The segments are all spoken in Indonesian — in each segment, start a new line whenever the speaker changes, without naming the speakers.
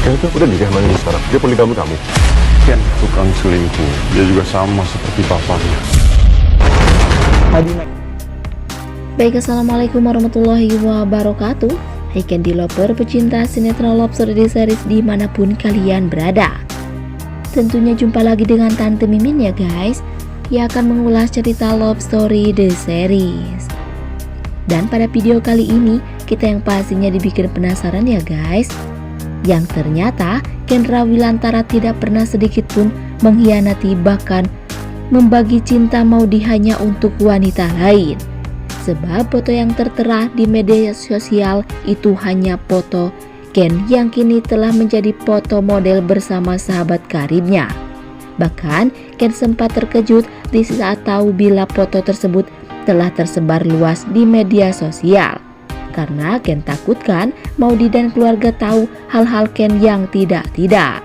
Ken itu udah nikah sama Indi sekarang. Dia poligami kamu.
Ken tukang selingkuh. Dia juga sama seperti bapaknya.
Baik, assalamualaikum warahmatullahi wabarakatuh. Hai Candy Lover, pecinta sinetron Love Story The Series dimanapun kalian berada. Tentunya jumpa lagi dengan Tante Mimin ya guys, yang akan mengulas cerita Love Story The Series. Dan pada video kali ini kita yang pastinya dibikin penasaran ya guys, yang ternyata Kendra Wilantara tidak pernah sedikit pun mengkhianati, bahkan membagi cinta Maudy hanya untuk wanita lain. Sebab foto yang tertera di media sosial itu hanya foto Ken yang kini telah menjadi foto model bersama sahabat karibnya. Bahkan Ken sempat terkejut di saat tahu bila foto tersebut telah tersebar luas di media sosial. Karena Ken takutkan Maudy dan keluarga tahu hal-hal Ken yang tidak-tidak.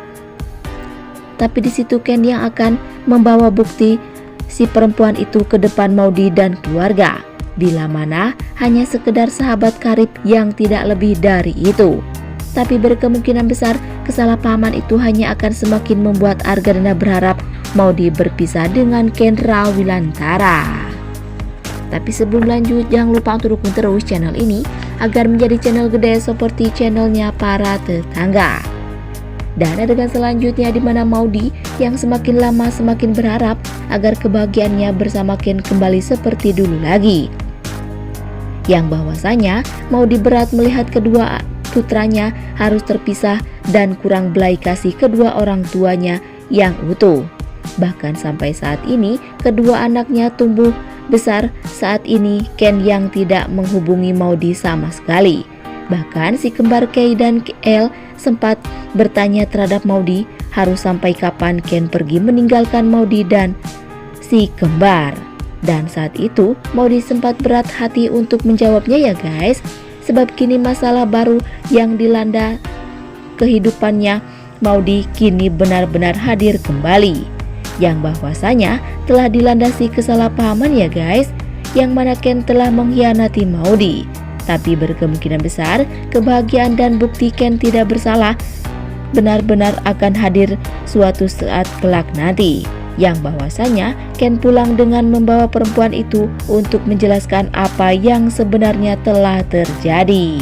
Tapi di situ Ken yang akan membawa bukti si perempuan itu ke depan Maudy dan keluarga. Bila mana hanya sekedar sahabat karib yang tidak lebih dari itu. Tapi berkemungkinan besar kesalahpahaman itu hanya akan semakin membuat Argadana berharap Maudy berpisah dengan Kendra Wilantara. Tapi sebelum lanjut, jangan lupa untuk dukung terus channel ini agar menjadi channel gede seperti channelnya para tetangga. Dan adegan selanjutnya di mana Maudy yang semakin lama semakin berharap agar kebahagiaannya bersama Ken kembali seperti dulu lagi. Yang bahwasanya Maudy berat melihat kedua putranya harus terpisah dan kurang belas kasih kedua orang tuanya yang utuh. Bahkan sampai saat ini kedua anaknya tumbuh besar. Saat ini Ken yang tidak menghubungi Maudy sama sekali. Bahkan si kembar Kay dan El sempat bertanya terhadap Maudy harus sampai kapan Ken pergi meninggalkan Maudy dan si kembar. Dan saat itu Maudy sempat berat hati untuk menjawabnya ya guys, sebab kini masalah baru yang dilanda kehidupannya Maudy kini benar-benar hadir kembali. Yang bahwasanya telah dilandasi kesalahpahaman ya guys, yang mana Ken telah mengkhianati Maudy. Tapi berkemungkinan besar kebahagiaan dan bukti Ken tidak bersalah benar-benar akan hadir suatu saat kelak nanti. Yang bahwasanya Ken pulang dengan membawa perempuan itu untuk menjelaskan apa yang sebenarnya telah terjadi.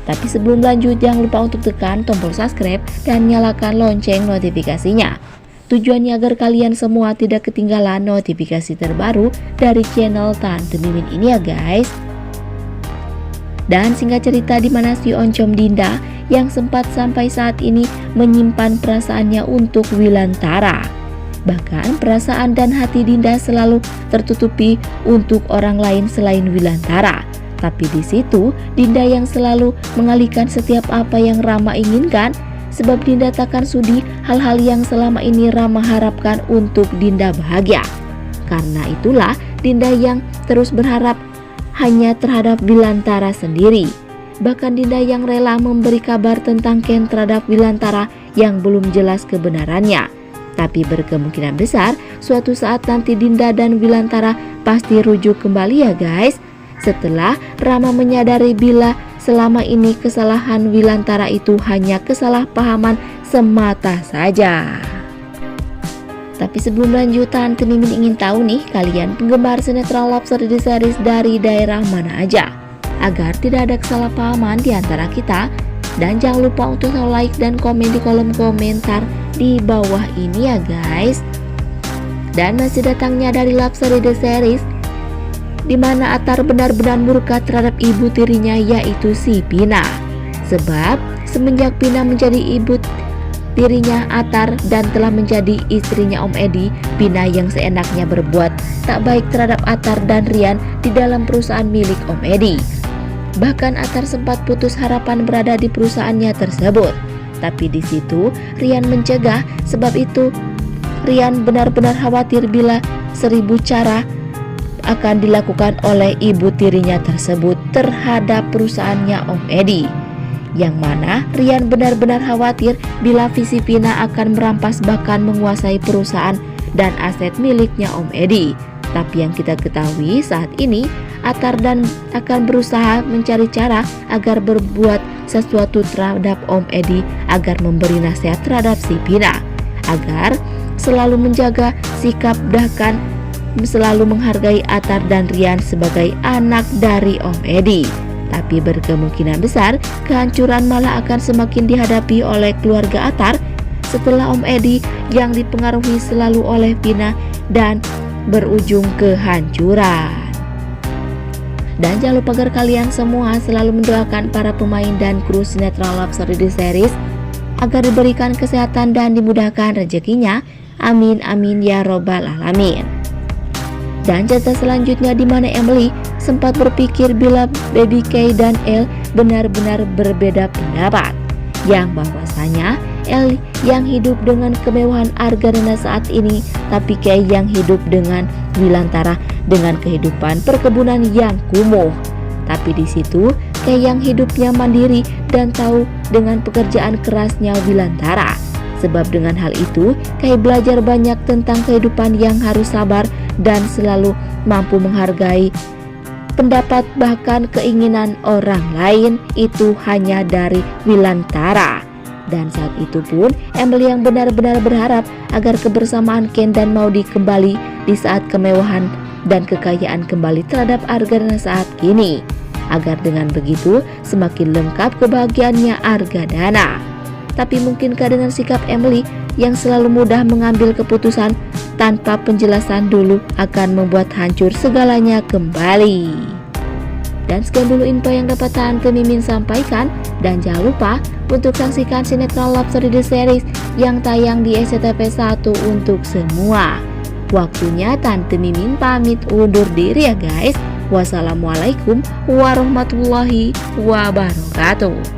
Tapi sebelum lanjut, jangan lupa untuk tekan tombol subscribe dan nyalakan lonceng notifikasinya. Tujuannya agar kalian semua tidak ketinggalan notifikasi terbaru dari channel Tante Mimin ini ya guys. Dan singkat cerita di mana si Oncom Dinda yang sempat sampai saat ini menyimpan perasaannya untuk Wilantara. Bahkan perasaan dan hati Dinda selalu tertutupi untuk orang lain selain Wilantara. Tapi di situ Dinda yang selalu mengalihkan setiap apa yang Rama inginkan, sebab Dinda takkan sudi hal-hal yang selama ini Rama harapkan untuk Dinda bahagia. Karena itulah Dinda yang terus berharap hanya terhadap Wilantara sendiri. Bahkan Dinda yang rela memberi kabar tentang Ken terhadap Wilantara yang belum jelas kebenarannya. Tapi berkemungkinan besar suatu saat nanti Dinda dan Wilantara pasti rujuk kembali ya guys, setelah Rama menyadari bila selama ini kesalahan Wilantara itu hanya kesalahpahaman semata saja. Tapi sebelum lanjut, Tante Mimin ingin tahu nih, kalian penggemar sinetron Love Story The Series dari daerah mana aja, agar tidak ada kesalahpahaman di antara kita. Dan jangan lupa untuk like dan komen di kolom komentar di bawah ini ya guys. Dan masih datangnya dari Love Story The Series, dimana Atar benar-benar murka terhadap ibu tirinya yaitu si Pina. Sebab semenjak Pina menjadi ibu tirinya Atar dan telah menjadi istrinya Om Edi, Pina yang seenaknya berbuat tak baik terhadap Atar dan Rian di dalam perusahaan milik Om Edi. Bahkan Atar sempat putus harapan berada di perusahaannya tersebut. Tapi di situ Rian mencegah, sebab itu Rian benar-benar khawatir bila 1000 cara akan dilakukan oleh ibu tirinya tersebut terhadap perusahaannya Om Edi. Yang mana Rian benar-benar khawatir bila visi Pina akan merampas bahkan menguasai perusahaan dan aset miliknya Om Edi. Tapi yang kita ketahui saat ini, Atar dan akan berusaha mencari cara agar berbuat sesuatu terhadap Om Edi agar memberi nasihat terhadap si Vina agar selalu menjaga sikap bahkan selalu menghargai Atar dan Rian sebagai anak dari Om Edi. Tapi berkemungkinan besar kehancuran malah akan semakin dihadapi oleh keluarga Atar setelah Om Edi yang dipengaruhi selalu oleh Vina dan berujung kehancuran. Dan jangan lupa agar kalian semua selalu mendoakan para pemain dan kru sinetron Love Story The Series agar diberikan kesehatan dan dimudahkan rezekinya. Amin amin ya robbal alamin. Dan cerita selanjutnya di mana Emily sempat berpikir bila Baby K dan Elle benar-benar berbeda pendapat, yang bahwasanya Elle yang hidup dengan kemewahan Argadana saat ini, tapi K yang hidup dengan Wilantara dengan kehidupan perkebunan yang kumuh. Tapi di situ K yang hidupnya mandiri dan tahu dengan pekerjaan kerasnya Wilantara. Sebab dengan hal itu, Kai belajar banyak tentang kehidupan yang harus sabar dan selalu mampu menghargai pendapat bahkan keinginan orang lain itu hanya dari Wilantara. Dan saat itu pun Emily yang benar-benar berharap agar kebersamaan Ken dan Maudi kembali di saat kemewahan dan kekayaan kembali terhadap Argadana saat ini, agar dengan begitu semakin lengkap kebahagiaannya Argadana. Tapi mungkinkah dengan sikap Emily yang selalu mudah mengambil keputusan tanpa penjelasan dulu akan membuat hancur segalanya kembali? Dan sekian dulu info yang dapat Tante Mimin sampaikan. Dan jangan lupa untuk saksikan sinetron Love Story The Series yang tayang di SCTV 1 untuk semua. Waktunya Tante Mimin pamit undur diri ya guys. Wassalamualaikum warahmatullahi wabarakatuh.